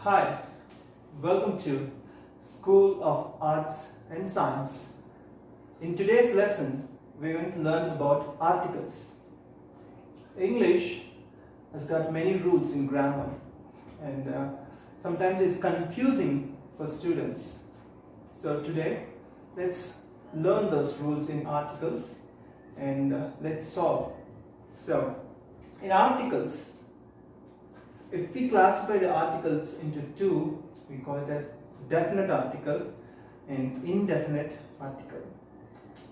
Hi, welcome to School of Arts and Science. In today's lesson, we're going to learn about articles. English has got many rules in grammar and sometimes it's confusing for students. So today, let's learn those rules in articles and let's solve. So, in articles, if we classify the articles into two, we call it as definite article and indefinite article.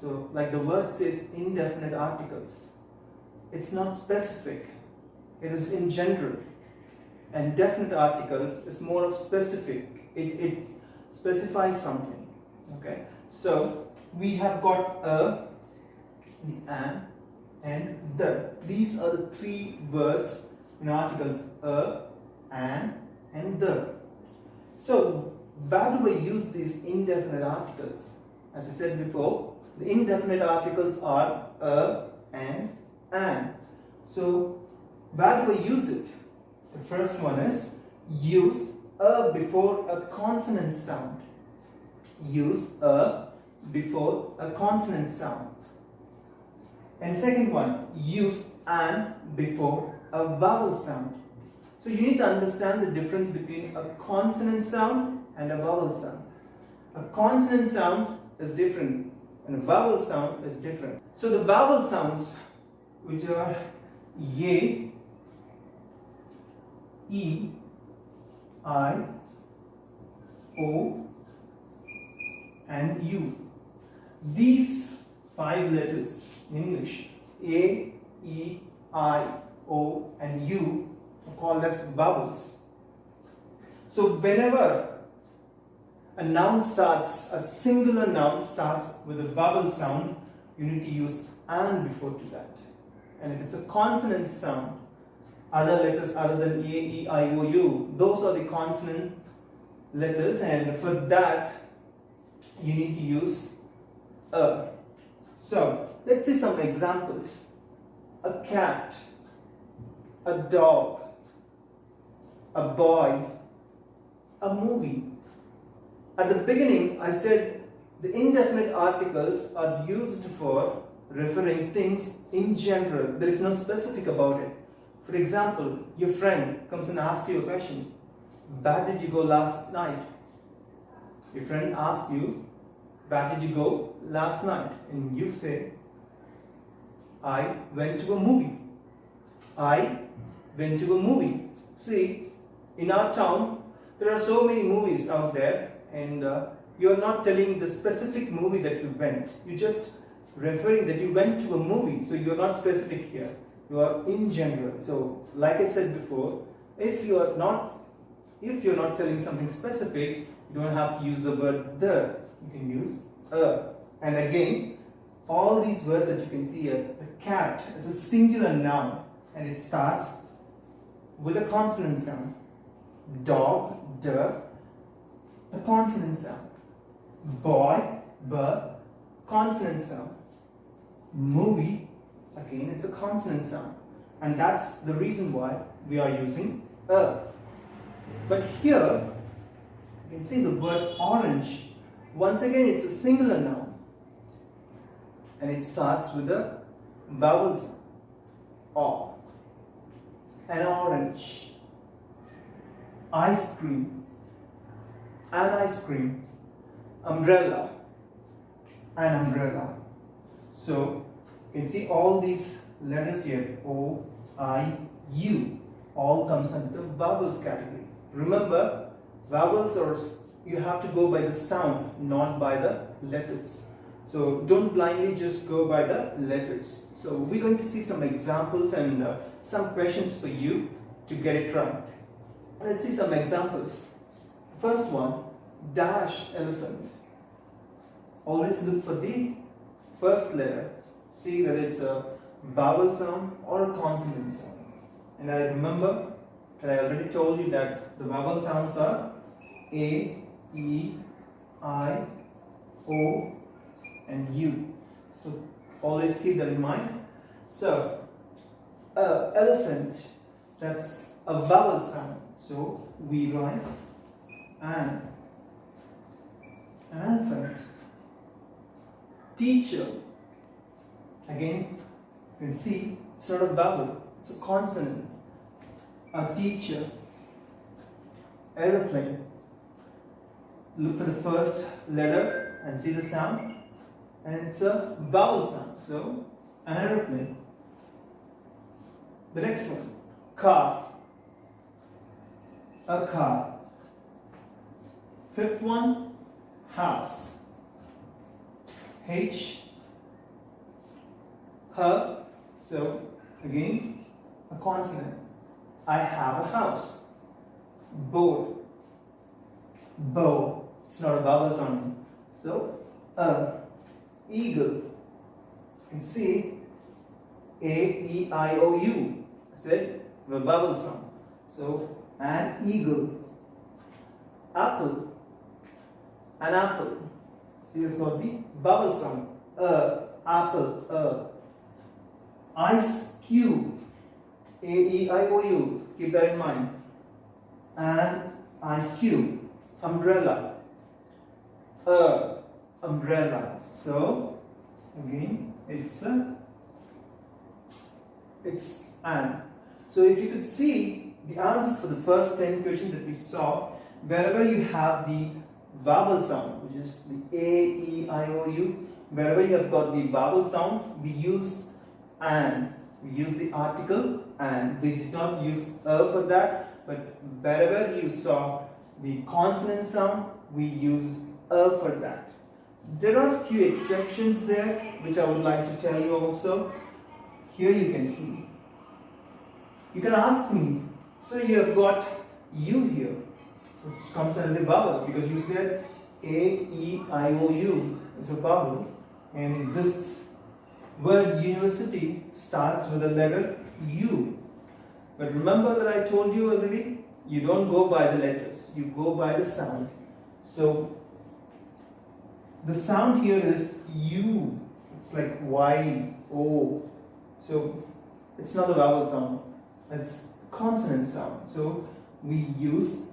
So, like the word says, indefinite articles. It's not specific, it is in general. And definite articles is more of specific, it specifies something. Okay, so we have got a, the and the. These are the three words in articles: an, and the. So, where do I use these indefinite articles? As I said before, the indefinite articles are and an. So, where do I use it? The first one is use a before a consonant sound. Use a before a consonant sound. And second one, use an before a vowel sound. So you need to understand the difference between a consonant sound and a vowel sound. A consonant sound is different and a vowel sound is different. So the vowel sounds, which are A, E, I, O and U. These five letters in English, A, E, I, O and U, are called as vowels. So whenever a noun starts, a singular noun starts with a vowel sound, you need to use an before to that. And if it's a consonant sound, other letters other than A, E, I, O, U, those are the consonant letters, and for that you need to use a. So let's see some examples. A cat, a dog, a boy, a movie. At the beginning, I said the indefinite articles are used for referring things in general. There is no specific about it. For example, your friend comes and asks you a question. Where did you go last night? Your friend asks you, where did you go last night? And you say, I went to a movie. I went to a movie. See, in our town, there are so many movies out there, and you are not telling the specific movie that you went. You're just referring that you went to a movie, so you're not specific here. You are in general. So, like I said before, if you're not telling something specific, you don't have to use the word the. You can use a. And again, all these words that you can see here, the cat, it's a singular noun and it starts with a consonant sound. Dog, the, a consonant sound. Boy, b, consonant sound. Movie, again it's a consonant sound. And that's the reason why we are using a. But here, you can see the word orange. Once again, it's a singular noun. And it starts with a vowel sound. O. An orange. Ice cream. An ice cream. Umbrella. An umbrella. So, you can see all these letters here. O, I, U. All comes under the vowels category. Remember, vowels are, you have to go by the sound, not by the letters. So don't blindly just go by the letters. So we're going to see some examples and some questions for you to get it right. Let's see some examples. First one, dash elephant. Always look for the first letter. See whether it's a vowel sound or a consonant sound. And I remember that I already told you that the vowel sounds are A, E, I, O and U. So always keep that in mind. So elephant, that's a vowel sound. So we write an elephant. Teacher. Again, you can see it's not a vowel, it's a consonant. A teacher. Aeroplane. Look for the first letter and see the sound, and it's a vowel sound. So, an aeroplane. The next one, car. A car. Fifth one, house. H, her. So, again, a consonant. I have a house. Boat. Bow. It's not a vowel sound. So, eagle. You can see A-E-I-O-U. I said the vowel sound. So, an eagle. Apple. An apple. See, it's got the vowel sound. Apple. Ice cube. A-E-I-O-U. Keep that in mind. An ice cube. Umbrella. Umbrella. So again, it's an. So if you could see the answers for the first 10 questions that we saw, wherever you have the vowel sound, which is the A, E, I, O, U, wherever you have got the vowel sound, we use an. We use the article and. We did not use for that, but wherever you saw the consonant sound, we use for that. There are a few exceptions there which I would like to tell you also. Here you can see. You can ask me, so you have got U here, which comes under the vowel, because you said A, E, I, O, U is a vowel, and this word university starts with the letter U. But remember that I told you already, you don't go by the letters, you go by the sound. So the sound here is U. It's like Y, O. So it's not a vowel sound, it's consonant sound. So we use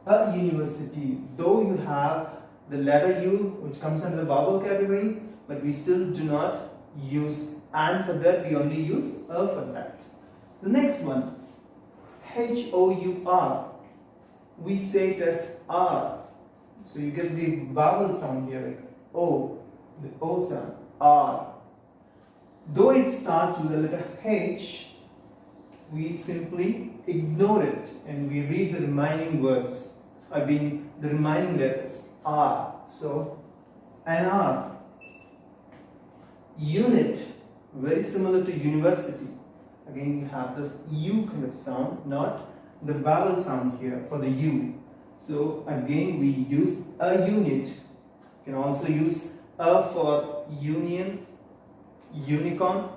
a university, though you have the letter U which comes under the vowel category, but we still do not use and for that, we only use a for that. The next one, H-O-U-R, we say it as R. So you get the vowel sound here, like O, the O sound, R. Though it starts with the letter H, we simply ignore it and we read the remaining words, the remaining letters, R. So, an R. Unit, very similar to university. Again, you have this U kind of sound, not the vowel sound here for the U. So, again, we use a unit. You can also use a for union, unicorn.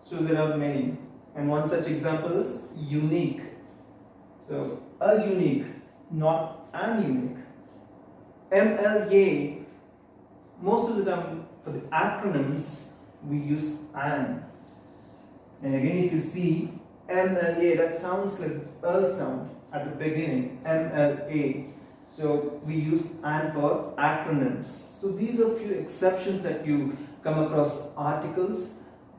So, there are many. And one such example is unique. So, a unique, not an unique. MLA, most of the time for the acronyms, we use an. And again, if you see MLA, that sounds like a sound at the beginning, MLA. So we use an for acronyms. So these are a few exceptions that you come across articles.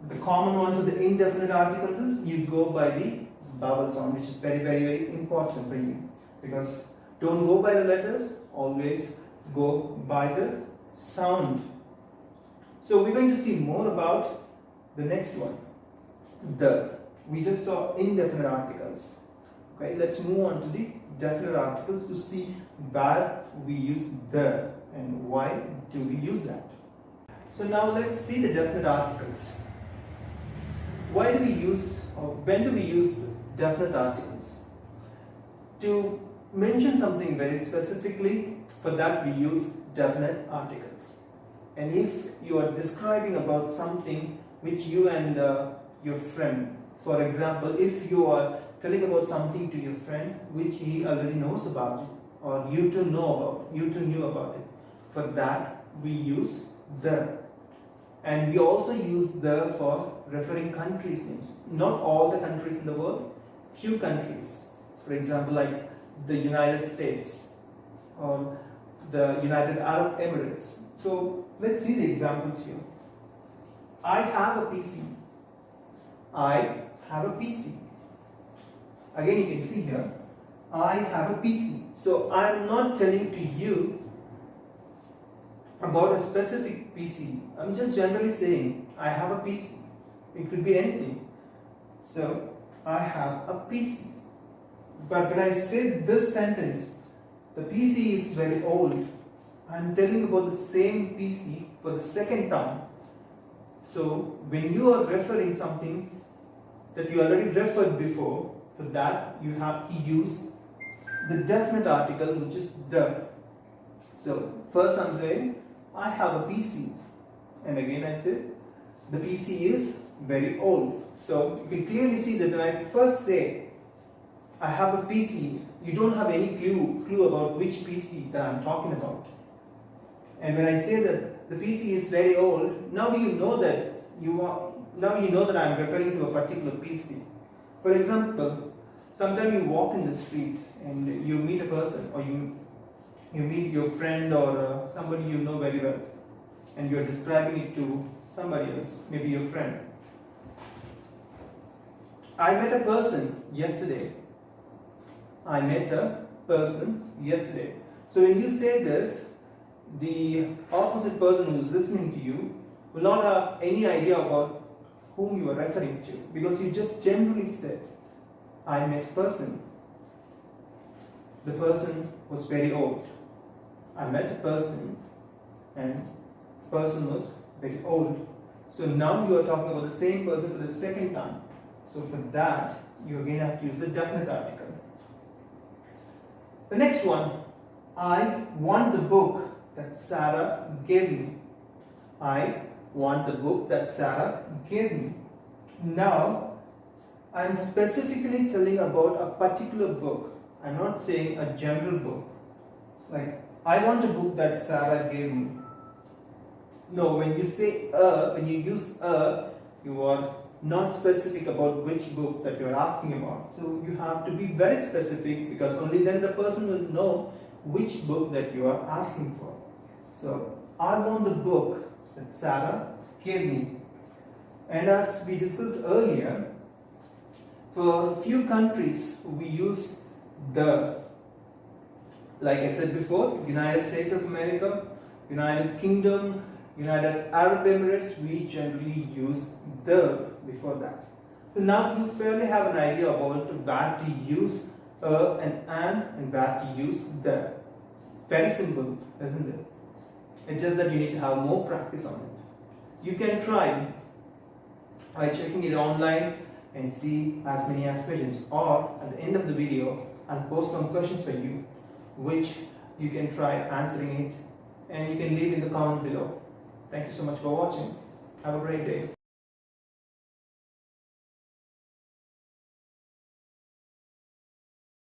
The common one for the indefinite articles is you go by the vowel sound, which is very, very, very important for you. Because don't go by the letters, always go by the sound. So we're going to see more about the next one. We just saw indefinite articles. Okay, let's move on to the definite articles to see where we use the and why do we use that. So now let's see the definite articles. Why do we use, or when do we use definite articles? To mention something very specifically, for that we use definite articles. And if you are describing about something which you and your friend, for example, if you are telling about something to your friend which he already knows about it, or you two knew about it, for that we use the. And we also use the for referring countries' names. Not all the countries in the world, few countries. For example, like the United States or the United Arab Emirates. So let's see the examples here. I have a PC. I have a PC. Again, you can see here, I have a PC. So I am not telling to you about a specific PC. I'm just generally saying I have a PC. It could be anything. So I have a PC. But when I say this sentence, the PC is very old, I'm telling about the same PC for the second time. So when you are referring something that you already referred before, for that you have to use the definite article, which is the. So first I'm saying I have a PC, and again I say the PC is very old. So you can clearly see that when I first say I have a PC, you don't have any clue about which PC that I'm talking about. And when I say that the PC is very old, now you know that I'm referring to a particular PC. For example, sometimes you walk in the street and you meet a person, or you meet your friend or somebody you know very well, and you are describing it to somebody else, maybe your friend. I met a person yesterday. I met a person yesterday. So when you say this, the opposite person who is listening to you will not have any idea about whom you are referring to, because you just generally said, I met a person. The person was very old. I met a person and the person was very old. So now you are talking about the same person for the second time. So for that, you again have to use the definite article. The next one, I want the book that Sarah gave me. I want the book that Sarah gave me. Now, I am specifically telling about a particular book. I am not saying a general book. Like, I want a book that Sarah gave me. No, when you say when you use you are not specific about which book that you are asking about. So you have to be very specific, because only then the person will know which book that you are asking for. So I want the book that Sarah gave me. And as we discussed earlier, for a few countries we use the. Like I said before, United States of America, United Kingdom, United Arab Emirates, we generally use the before that. So now you fairly have an idea about where to use and where to use the. Very simple, isn't it? It's just that you need to have more practice on it. You can try by checking it online and see as many as questions, or at the end of the video I'll post some questions for you, which you can try answering it, and you can leave in the comment below. Thank you so much for watching. Have a great day.